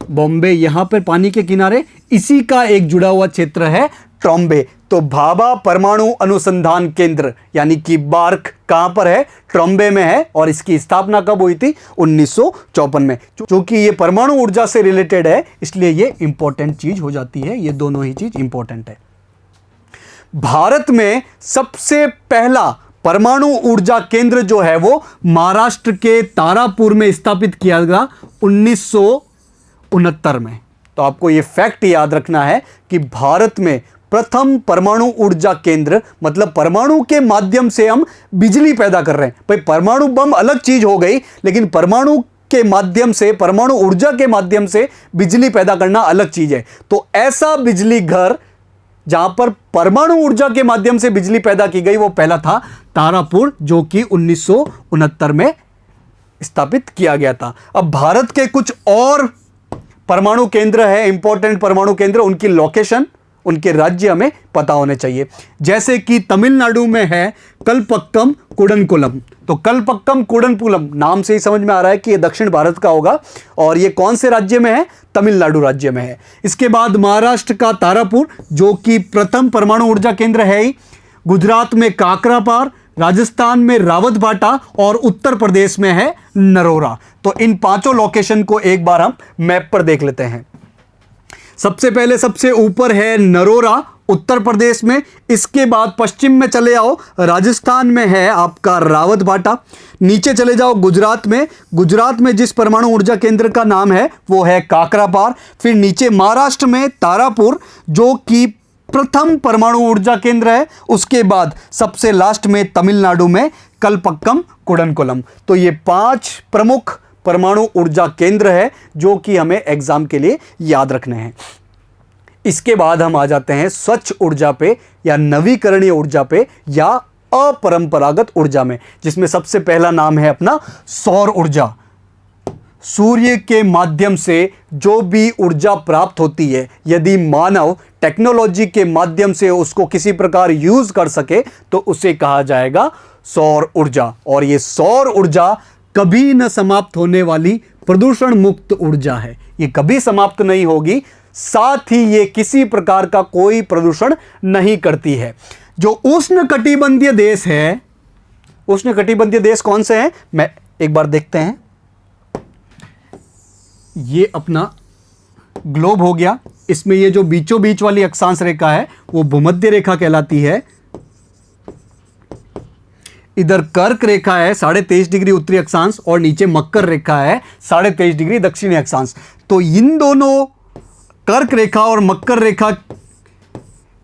बॉम्बे यहां पर पानी के किनारे, इसी का एक जुड़ा हुआ क्षेत्र है ट्रॉम्बे। तो भाभा परमाणु अनुसंधान केंद्र यानी कि बार्क कहां पर है? ट्रॉम्बे में है। और इसकी स्थापना कब हुई थी? 1954 में। क्योंकि ये परमाणु ऊर्जा से रिलेटेड है, इसलिए ये इंपॉर्टेंट चीज हो जाती है। ये दोनों ही चीज इंपॉर्टेंट है। भारत में सबसे पहला परमाणु ऊर्जा केंद्र जो है वो महाराष्ट्र के तारापुर में स्थापित किया गया 1969 में। तो आपको यह फैक्ट याद रखना है कि भारत में प्रथम परमाणु ऊर्जा केंद्र, मतलब परमाणु के माध्यम से हम बिजली पैदा कर रहे हैं। भाई परमाणु बम अलग चीज हो गई, लेकिन परमाणु के माध्यम से, परमाणु ऊर्जा के माध्यम से बिजली पैदा करना अलग चीज है। तो ऐसा बिजली घर जहां पर परमाणु ऊर्जा के माध्यम से बिजली पैदा की गई, वो पहला था तारापुर, जो कि 1969 में स्थापित किया गया था। अब भारत के कुछ और परमाणु केंद्र है, इंपॉर्टेंट परमाणु केंद्र, उनकी लोकेशन, उनके राज्य हमें पता होने चाहिए। जैसे कि तमिलनाडु में है कलपक्कम कुडनकुलम। तो कलपक्कम कुडनकुलम नाम से ही समझ में आ रहा है कि यह दक्षिण भारत का होगा। और यह कौन से राज्य में है? तमिलनाडु राज्य में है। इसके बाद महाराष्ट्र का तारापुर, जो कि प्रथम परमाणु ऊर्जा केंद्र है ही। गुजरात में काकरापार, राजस्थान में रावतभाटा और उत्तर प्रदेश में है नरोरा। तो इन पांचों लोकेशन को एक बार हम मैप पर देख लेते हैं। सबसे पहले सबसे ऊपर है नरोरा, उत्तर प्रदेश में। इसके बाद पश्चिम में चले आओ, राजस्थान में है आपका रावतभाटा। नीचे चले जाओ गुजरात में। गुजरात में जिस परमाणु ऊर्जा केंद्र का नाम है वो है काकरापार। फिर नीचे महाराष्ट्र में तारापुर, जो कि प्रथम परमाणु ऊर्जा केंद्र है। उसके बाद सबसे लास्ट में तमिलनाडु में कलपक्कम कुडनकुलम। तो ये 5 प्रमुख परमाणु ऊर्जा केंद्र है जो कि हमें एग्जाम के लिए याद रखने हैं। इसके बाद हम आ जाते हैं स्वच्छ ऊर्जा पे या नवीकरणीय ऊर्जा पे या अपरंपरागत ऊर्जा में, जिसमें सबसे पहला नाम है अपना सौर ऊर्जा। सूर्य के माध्यम से जो भी ऊर्जा प्राप्त होती है, यदि मानव टेक्नोलॉजी के माध्यम से उसको किसी प्रकार यूज कर सके तो उसे कहा जाएगा सौर ऊर्जा। और ये सौर ऊर्जा कभी न समाप्त होने वाली प्रदूषण मुक्त ऊर्जा है। ये कभी समाप्त नहीं होगी, साथ ही ये किसी प्रकार का कोई प्रदूषण नहीं करती है। जो उष्णकटिबंधीय देश है, उष्णकटिबंधीय देश कौन से हैं? मैं एक बार देखते हैं। ये अपना ग्लोब हो गया। इसमें ये जो बीचों बीच वाली अक्षांश रेखा है वो भूमध्य रेखा कहलाती है। इधर कर्क रेखा है 23.5 डिग्री उत्तरी अक्षांश और नीचे मकर रेखा है 23.5 डिग्री दक्षिणी अक्षांश। तो इन दोनों कर्क रेखा और मकर रेखा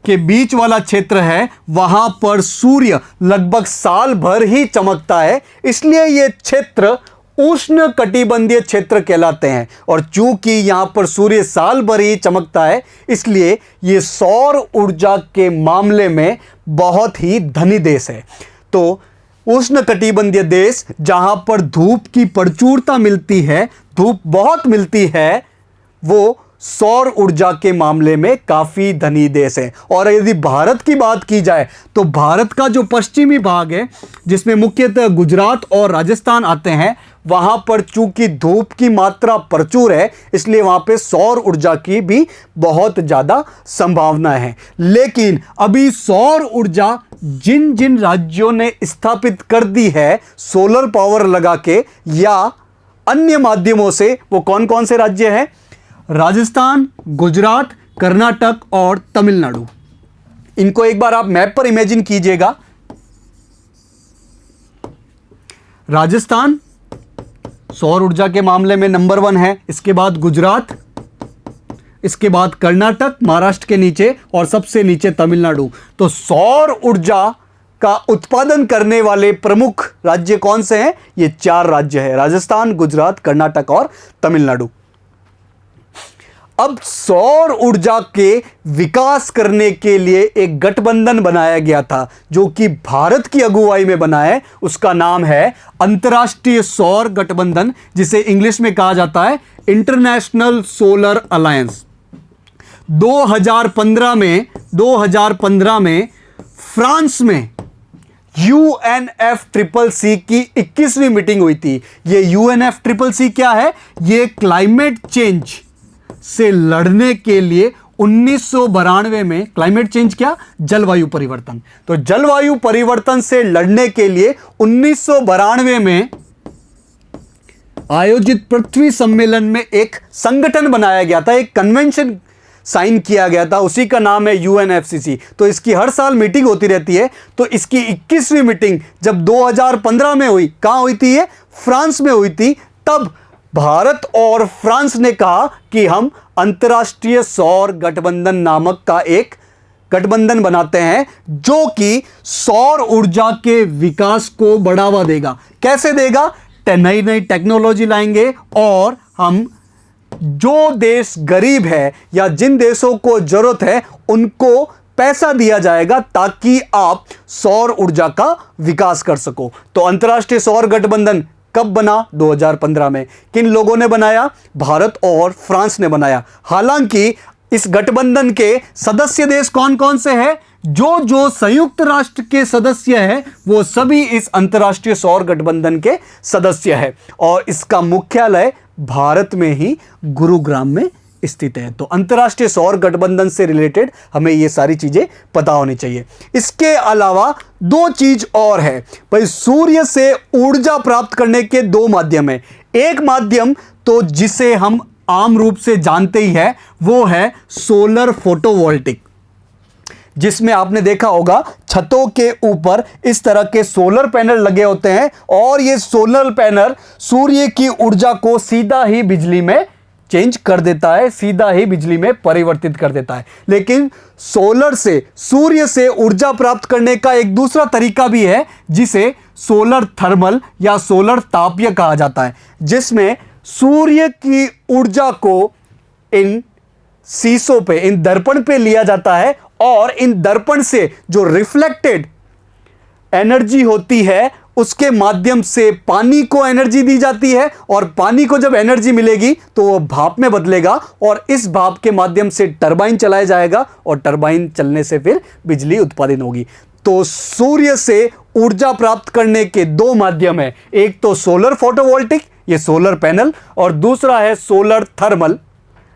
के बीच वाला क्षेत्र है, वहां पर सूर्य लगभग साल भर ही चमकता है, इसलिए यह क्षेत्र उष्ण कटिबंधीय क्षेत्र कहलाते हैं। और चूंकि यहां पर सूर्य साल भर ही चमकता है, इसलिए यह सौर ऊर्जा के मामले में बहुत ही धनी देश है। तो उष्ण कटिबंधीय देश जहां पर धूप की प्रचुरता मिलती है, धूप बहुत मिलती है, वो सौर ऊर्जा के मामले में काफी धनी देश है। और यदि भारत की बात की जाए तो भारत का जो पश्चिमी भाग है, जिसमें मुख्यतः गुजरात और राजस्थान आते हैं, वहां पर चूंकि धूप की मात्रा प्रचुर है, इसलिए वहां पे सौर ऊर्जा की भी बहुत ज्यादा संभावना है। लेकिन अभी सौर ऊर्जा जिन जिन राज्यों ने स्थापित कर दी है सोलर पावर लगा के या अन्य माध्यमों से, वो कौन कौन से राज्य हैं? राजस्थान, गुजरात, कर्नाटक और तमिलनाडु। इनको एक बार आप मैप पर इमेजिन कीजिएगा। राजस्थान सौर ऊर्जा के मामले में नंबर 1 है। इसके बाद गुजरात, इसके बाद कर्नाटक, महाराष्ट्र के नीचे और सबसे नीचे तमिलनाडु। तो सौर ऊर्जा का उत्पादन करने वाले प्रमुख राज्य कौन से हैं? ये 4 राज्य हैं, राजस्थान, गुजरात, कर्नाटक और तमिलनाडु। अब सौर ऊर्जा के विकास करने के लिए एक गठबंधन बनाया गया था जो कि भारत की अगुवाई में बना है। उसका नाम है अंतर्राष्ट्रीय सौर गठबंधन, जिसे इंग्लिश में कहा जाता है इंटरनेशनल सोलर अलायंस। 2015 में फ्रांस में UNFCCC की 21वीं मीटिंग हुई थी। ये UNFCCC क्या है? ये क्लाइमेट चेंज से लड़ने के लिए 1992 में, क्लाइमेट चेंज क्या? जलवायु परिवर्तन। तो जलवायु परिवर्तन से लड़ने के लिए 1992 में आयोजित पृथ्वी सम्मेलन में एक संगठन बनाया गया था, एक कन्वेंशन साइन किया गया था, उसी का नाम है UNFCCC। तो इसकी हर साल मीटिंग होती रहती है। तो इसकी 21वीं मीटिंग जब 2015 में हुई, कहां हुई थी? ये फ्रांस में हुई थी। तब भारत और फ्रांस ने कहा कि हम अंतर्राष्ट्रीय सौर गठबंधन नामक का एक गठबंधन बनाते हैं जो कि सौर ऊर्जा के विकास को बढ़ावा देगा। कैसे देगा? नई नई टेक्नोलॉजी लाएंगे और हम जो देश गरीब है या जिन देशों को जरूरत है उनको पैसा दिया जाएगा ताकि आप सौर ऊर्जा का विकास कर सको। तो अंतर्राष्ट्रीय सौर गठबंधन कब बना? 2015 में। किन लोगों ने बनाया? भारत और फ्रांस ने बनाया। हालांकि इस गठबंधन के सदस्य देश कौन कौन से हैं? जो संयुक्त राष्ट्र के सदस्य हैं वो सभी इस अंतर्राष्ट्रीय सौर गठबंधन के सदस्य हैं और इसका मुख्यालय भारत में ही गुरुग्राम में स्थित है। तो अंतर्राष्ट्रीय सौर गठबंधन से रिलेटेड हमें ये सारी चीजें पता होनी चाहिए। इसके अलावा दो चीज और है भाई। सूर्य से ऊर्जा प्राप्त करने के दो माध्यम है। एक माध्यम तो जिसे हम आम रूप से जानते ही है वो है सोलर फोटोवोल्टिक, जिसमें आपने देखा होगा छतों के ऊपर इस तरह के सोलर पैनल लगे होते हैं और ये सोलर पैनल सूर्य की ऊर्जा को सीधा ही बिजली में चेंज कर देता है, सीधा ही बिजली में परिवर्तित कर देता है। लेकिन सोलर से, सूर्य से ऊर्जा प्राप्त करने का एक दूसरा तरीका भी है जिसे सोलर थर्मल या सोलर तापीय कहा जाता है, जिसमें सूर्य की ऊर्जा को इन शीशों पे, इन दर्पण पे लिया जाता है और इन दर्पण से जो रिफ्लेक्टेड एनर्जी होती है उसके माध्यम से पानी को एनर्जी दी जाती है और पानी को जब एनर्जी मिलेगी तो वो भाप में बदलेगा और इस भाप के माध्यम से टरबाइन चलाया जाएगा और टरबाइन चलने से फिर बिजली उत्पादन होगी। तो सूर्य से ऊर्जा प्राप्त करने के दो माध्यम है, एक तो सोलर फोटोवोल्टिक, ये सोलर पैनल, और दूसरा है सोलर थर्मल,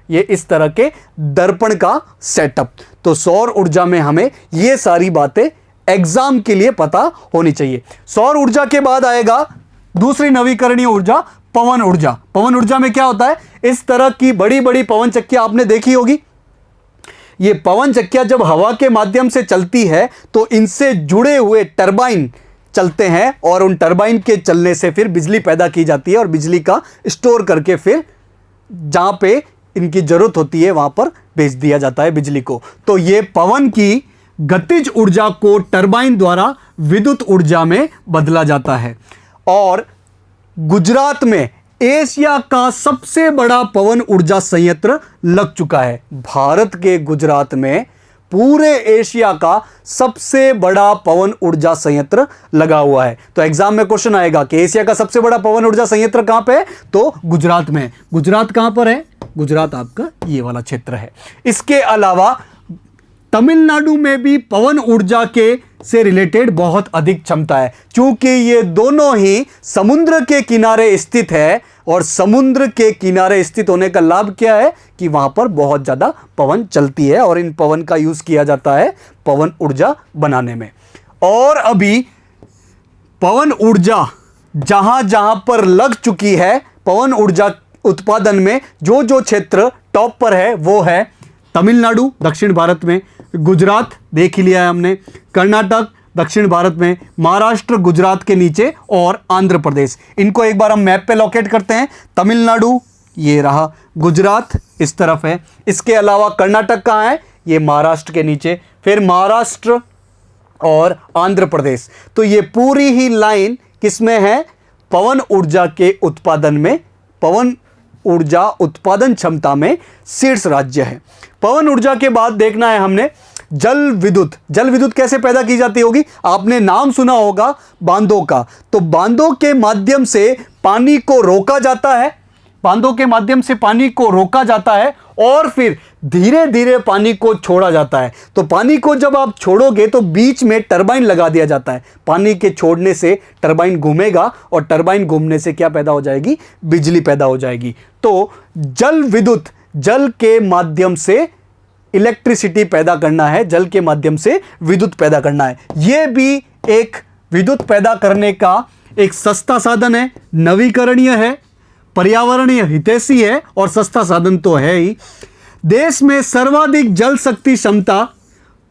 ये इस तरह के दर्पण का सेटअप। तो सौर ऊर्जा में हमें ये सारी बातें एग्जाम के लिए पता होनी चाहिए। सौर ऊर्जा के बाद आएगा दूसरी नवीकरणीय ऊर्जा, पवन ऊर्जा। पवन ऊर्जा में क्या होता है? इस तरह की बड़ी बड़ी पवन चक्कियां आपने देखी होगी। ये पवन चक्कियां जब हवा के माध्यम से चलती है तो इनसे जुड़े हुए टरबाइन चलते हैं और उन टरबाइन के चलने से फिर बिजली पैदा की जाती है और बिजली का स्टोर करके फिर जहां पे इनकी जरूरत होती है वहां पर भेज दिया जाता है बिजली को। तो ये पवन की गतिज ऊर्जा को टरबाइन द्वारा विद्युत ऊर्जा में बदला जाता है। और गुजरात में एशिया का सबसे बड़ा पवन ऊर्जा संयंत्र लग चुका है। भारत के गुजरात में पूरे एशिया का सबसे बड़ा पवन ऊर्जा संयंत्र लगा हुआ है। तो एग्जाम में क्वेश्चन आएगा कि एशिया का सबसे बड़ा पवन ऊर्जा संयंत्र कहां पे है? तो गुजरात में। गुजरात कहां पर है? गुजरात आपका ये वाला क्षेत्र है। इसके अलावा तमिलनाडु में भी पवन ऊर्जा के से रिलेटेड बहुत अधिक क्षमता है, क्योंकि ये दोनों ही समुद्र के किनारे स्थित है और समुद्र के किनारे स्थित होने का लाभ क्या है कि वहां पर बहुत ज्यादा पवन चलती है और इन पवन का यूज किया जाता है पवन ऊर्जा बनाने में। और अभी पवन ऊर्जा जहां जहां पर लग चुकी है, पवन ऊर्जा उत्पादन में जो जो क्षेत्र टॉप पर है वो है तमिलनाडु दक्षिण भारत में, गुजरात देख ही लिया है हमने, कर्नाटक दक्षिण भारत में, महाराष्ट्र गुजरात के नीचे और आंध्र प्रदेश। इनको एक बार हम मैप पे लोकेट करते हैं। तमिलनाडु ये रहा, गुजरात इस तरफ है, इसके अलावा कर्नाटक कहाँ है? ये महाराष्ट्र के नीचे, फिर महाराष्ट्र और आंध्र प्रदेश। तो ये पूरी ही लाइन किसमें है? पवन ऊर्जा के उत्पादन में, पवन ऊर्जा उत्पादन क्षमता में शीर्ष राज्य है। पवन ऊर्जा के बाद देखना है हमने जल विद्युत। जल विद्युत कैसे पैदा की जाती होगी? आपने नाम सुना होगा बांधों का। तो बांधों के माध्यम से पानी को रोका जाता है, बांधों के माध्यम से पानी को रोका जाता है और फिर धीरे धीरे पानी को छोड़ा जाता है। तो पानी को जब आप छोड़ोगे तो बीच में टरबाइन लगा दिया जाता है। पानी के छोड़ने से टरबाइन घूमेगा और टरबाइन घूमने से क्या पैदा हो जाएगी? बिजली पैदा हो जाएगी। तो जल विद्युत, जल के माध्यम से इलेक्ट्रिसिटी पैदा करना है, जल के माध्यम से विद्युत पैदा करना है। यह भी एक विद्युत पैदा करने का एक सस्ता साधन है, नवीकरणीय है, पर्यावरणीय हितैषी है और सस्ता साधन तो है ही। देश में सर्वाधिक जल शक्ति क्षमता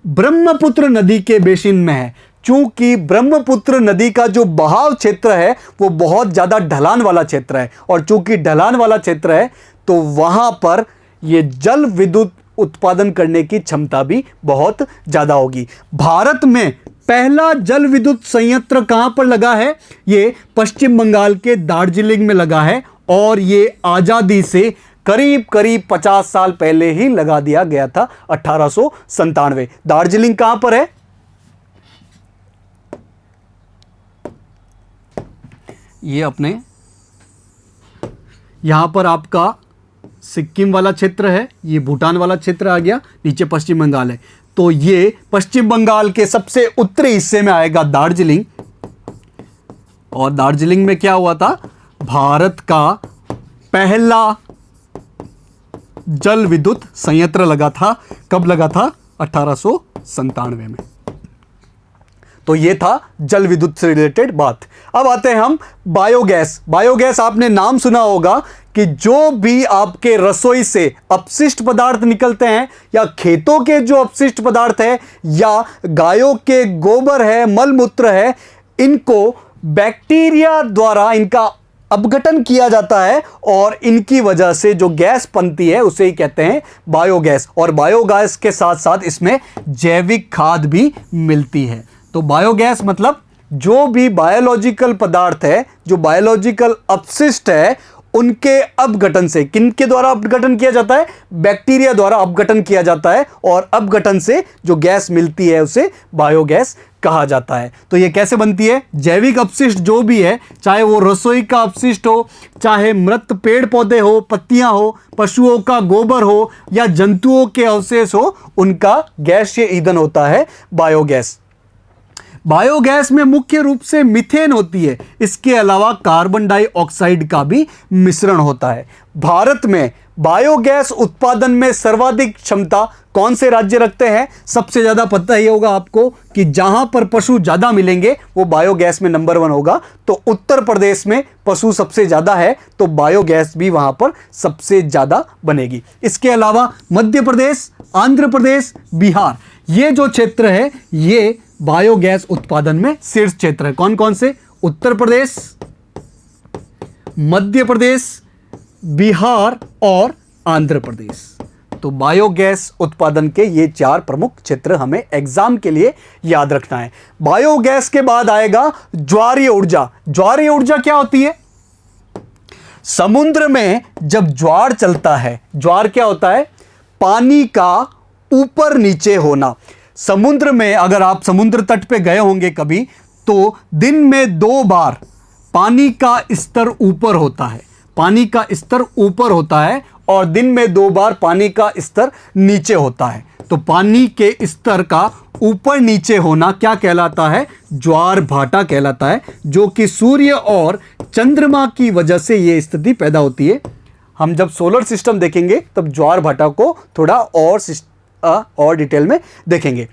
ब्रह्मपुत्र नदी के बेसिन में है। चूंकि ब्रह्मपुत्र नदी का जो बहाव क्षेत्र है वो बहुत ज़्यादा ढलान वाला क्षेत्र है और चूंकि ढलान वाला क्षेत्र है तो वहाँ पर ये जल विद्युत उत्पादन करने की क्षमता भी बहुत ज़्यादा होगी। भारत में पहला जल विद्युत संयंत्र कहाँ पर लगा है? ये पश्चिम बंगाल के दार्जिलिंग में लगा है और ये आज़ादी से करीब करीब 50 साल पहले ही लगा दिया गया था, 1897। दार्जिलिंग कहाँ पर है? ये अपने यहां पर आपका सिक्किम वाला क्षेत्र है, ये भूटान वाला क्षेत्र आ गया, नीचे पश्चिम बंगाल है। तो ये पश्चिम बंगाल के सबसे उत्तरी हिस्से में आएगा दार्जिलिंग। और दार्जिलिंग में क्या हुआ था? भारत का पहला जल विद्युत संयंत्र लगा था। कब लगा था? 1897 में। तो ये था जल विद्युत से रिलेटेड बात। अब आते हैं हम बायोगैस। बायोगैस आपने नाम सुना होगा कि जो भी आपके रसोई से अपशिष्ट पदार्थ निकलते हैं या खेतों के जो अपशिष्ट पदार्थ है या गायों के गोबर है, मलमूत्र है, इनको बैक्टीरिया द्वारा इनका अपघटन किया जाता है और इनकी वजह से जो गैस बनती है उसे ही कहते हैं बायोगैस। और बायोगैस के साथ साथ इसमें जैविक खाद भी मिलती है। तो बायोगैस मतलब जो भी बायोलॉजिकल पदार्थ है, जो बायोलॉजिकल अपशिष्ट है, उनके अपघटन से, किनके द्वारा अपघटन किया जाता है? बैक्टीरिया द्वारा अपघटन किया जाता है और अपघटन से जो गैस मिलती है उसे बायोगैस कहा जाता है। तो ये कैसे बनती है? जैविक अपशिष्ट जो भी है, चाहे वो रसोई का अपशिष्ट हो, चाहे मृत पेड़ पौधे हो, पत्तियां हो, पशुओं का गोबर हो या जंतुओं के अवशेष हो, उनका गैसीय ईंधन होता है बायोगैस। बायोगैस में मुख्य रूप से मीथेन होती है। इसके अलावा कार्बन डाइऑक्साइड का भी मिश्रण होता है। भारत में बायोगैस उत्पादन में सर्वाधिक क्षमता कौन से राज्य रखते हैं? सबसे ज्यादा पता ही होगा आपको कि जहां पर पशु ज्यादा मिलेंगे वो बायोगैस में नंबर 1 होगा। तो उत्तर प्रदेश में पशु सबसे ज्यादा है तो बायोगैस भी वहां पर सबसे ज्यादा बनेगी। इसके अलावा मध्य प्रदेश, आंध्र प्रदेश, बिहार, ये जो क्षेत्र है ये बायोगैस उत्पादन में शीर्ष क्षेत्र है। कौन कौन से? उत्तर प्रदेश, मध्य प्रदेश, बिहार और आंध्र प्रदेश। तो बायोगैस उत्पादन के ये 4 प्रमुख क्षेत्र हमें एग्जाम के लिए याद रखना है। बायोगैस के बाद आएगा ज्वारीय ऊर्जा। ज्वारीय ऊर्जा क्या होती है? समुद्र में जब ज्वार चलता है, ज्वार क्या होता है? पानी का ऊपर नीचे होना। समुद्र में अगर आप समुद्र तट पे गए होंगे कभी तो दिन में 2 बार पानी का स्तर ऊपर होता है, पानी का स्तर ऊपर होता है और दिन में 2 बार पानी का स्तर नीचे होता है। तो पानी के स्तर का ऊपर नीचे होना क्या कहलाता है? ज्वार भाटा कहलाता है, जो कि सूर्य और चंद्रमा की वजह से यह स्थिति पैदा होती है। हम जब सोलर सिस्टम देखेंगे तब ज्वार भाटा को थोड़ा और डिटेल में देखेंगे।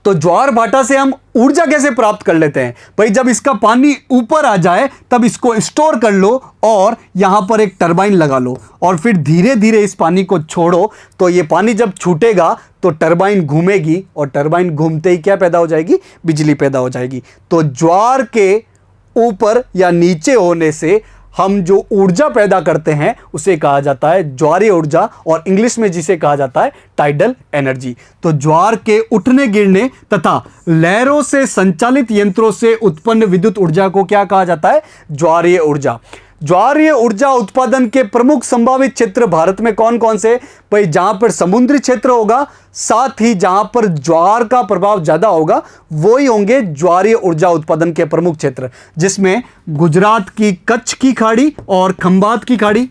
तो ज्वार भाटा से हम ऊर्जा कैसे प्राप्त कर लेते हैं? भाई जब इसका पानी ऊपर आ जाए तब इसको स्टोर कर लो और यहां पर एक टरबाइन लगा लो और फिर धीरे धीरे इस पानी को छोड़ो। तो ये पानी जब छूटेगा तो टरबाइन घूमेगी और टरबाइन घूमते ही क्या पैदा हो जाएगी? बिजली पैदा हो जाएगी। तो ज्वार के ऊपर या नीचे होने से हम जो ऊर्जा पैदा करते हैं उसे कहा जाता है ज्वारीय ऊर्जा और इंग्लिश में जिसे कहा जाता है टाइडल एनर्जी। तो ज्वार के उठने गिरने तथा लहरों से संचालित यंत्रों से उत्पन्न विद्युत ऊर्जा को क्या कहा जाता है? ज्वारीय ऊर्जा। ज्वारीय ऊर्जा उत्पादन के प्रमुख संभावित क्षेत्र भारत में कौन कौन से? भाई जहां पर समुद्री क्षेत्र होगा, साथ ही जहां पर ज्वार का प्रभाव ज्यादा होगा, वो ही होंगे ज्वारीय ऊर्जा उत्पादन के प्रमुख क्षेत्र, जिसमें गुजरात की कच्छ की खाड़ी और खंबात की खाड़ी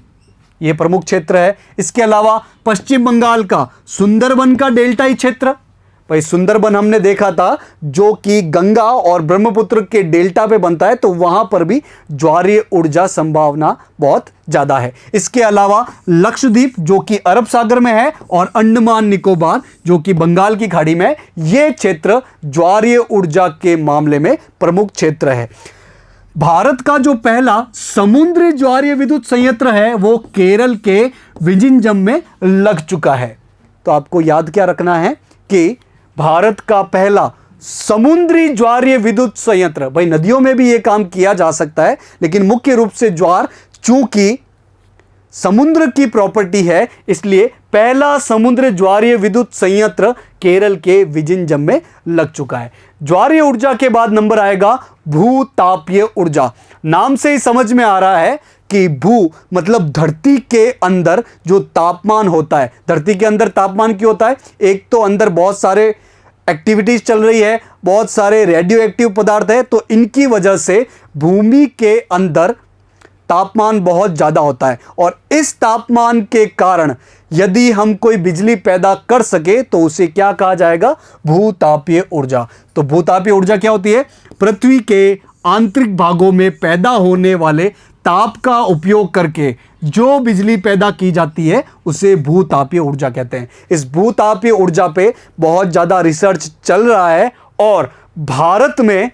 ये प्रमुख क्षेत्र है। इसके अलावा पश्चिम बंगाल का सुंदरबन का डेल्टाई क्षेत्र, भाई सुंदरबन हमने देखा था जो कि गंगा और ब्रह्मपुत्र के डेल्टा पे बनता है, तो वहां पर भी ज्वारीय ऊर्जा संभावना बहुत ज्यादा है। इसके अलावा लक्षद्वीप जो कि अरब सागर में है और अंडमान निकोबार जो कि बंगाल की खाड़ी में है, ये क्षेत्र ज्वारीय ऊर्जा के मामले में प्रमुख क्षेत्र है। भारत का जो पहला समुद्री ज्वारीय विद्युत संयंत्र है वो केरल के विजिंजम में लग चुका है। तो आपको याद क्या रखना है कि भारत का पहला समुद्री ज्वारीय विद्युत संयंत्र, भाई नदियों में भी यह काम किया जा सकता है, लेकिन मुख्य रूप से ज्वार चूंकि समुद्र की प्रॉपर्टी है, इसलिए पहला समुद्र ज्वारीय विद्युत संयंत्र केरल के विजिंजम में लग चुका है। ज्वारीय ऊर्जा के बाद नंबर आएगा भूतापीय ऊर्जा। नाम से ही समझ में आ रहा है कि भू मतलब धरती के अंदर जो तापमान होता है। धरती के अंदर तापमान क्यों होता है? एक तो अंदर बहुत सारे एक्टिविटीज चल रही है, बहुत सारे रेडियो एक्टिव पदार्थ है, तो इनकी वजह से भूमि के अंदर तापमान बहुत ज़्यादा होता है, और इस तापमान के कारण यदि हम कोई बिजली पैदा कर सके तो उसे क्या कहा जाएगा? भूतापीय ऊर्जा। तो भूतापीय ऊर्जा क्या होती है? पृथ्वी के आंतरिक भागों में पैदा होने वाले ताप का उपयोग करके जो बिजली पैदा की जाती है उसे भूतापीय ऊर्जा कहते हैं। इस भूतापीय ऊर्जा पे बहुत ज़्यादा रिसर्च चल रहा है, और भारत में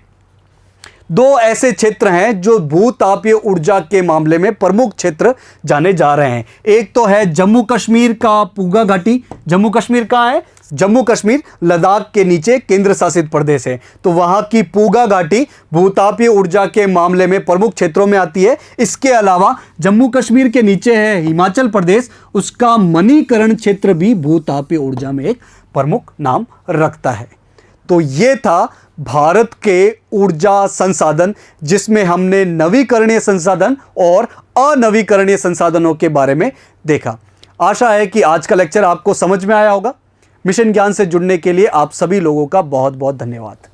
दो ऐसे क्षेत्र हैं जो भूतापीय ऊर्जा के मामले में प्रमुख क्षेत्र जाने जा रहे हैं। एक तो है जम्मू कश्मीर का पूगा घाटी। जम्मू कश्मीर कहाँ है? जम्मू कश्मीर लद्दाख के नीचे केंद्र शासित प्रदेश है, तो वहां की पूगा घाटी भूतापीय ऊर्जा के मामले में प्रमुख क्षेत्रों में आती है। इसके अलावा जम्मू कश्मीर के नीचे है हिमाचल प्रदेश, उसका मणिकरण क्षेत्र भी भूतापीय ऊर्जा में एक प्रमुख नाम रखता है। तो ये था भारत के ऊर्जा संसाधन, जिसमें हमने नवीकरणीय संसाधन और अनवीकरणीय संसाधनों के बारे में देखा। आशा है कि आज का लेक्चर आपको समझ में आया होगा। मिशन ज्ञान से जुड़ने के लिए आप सभी लोगों का बहुत बहुत धन्यवाद।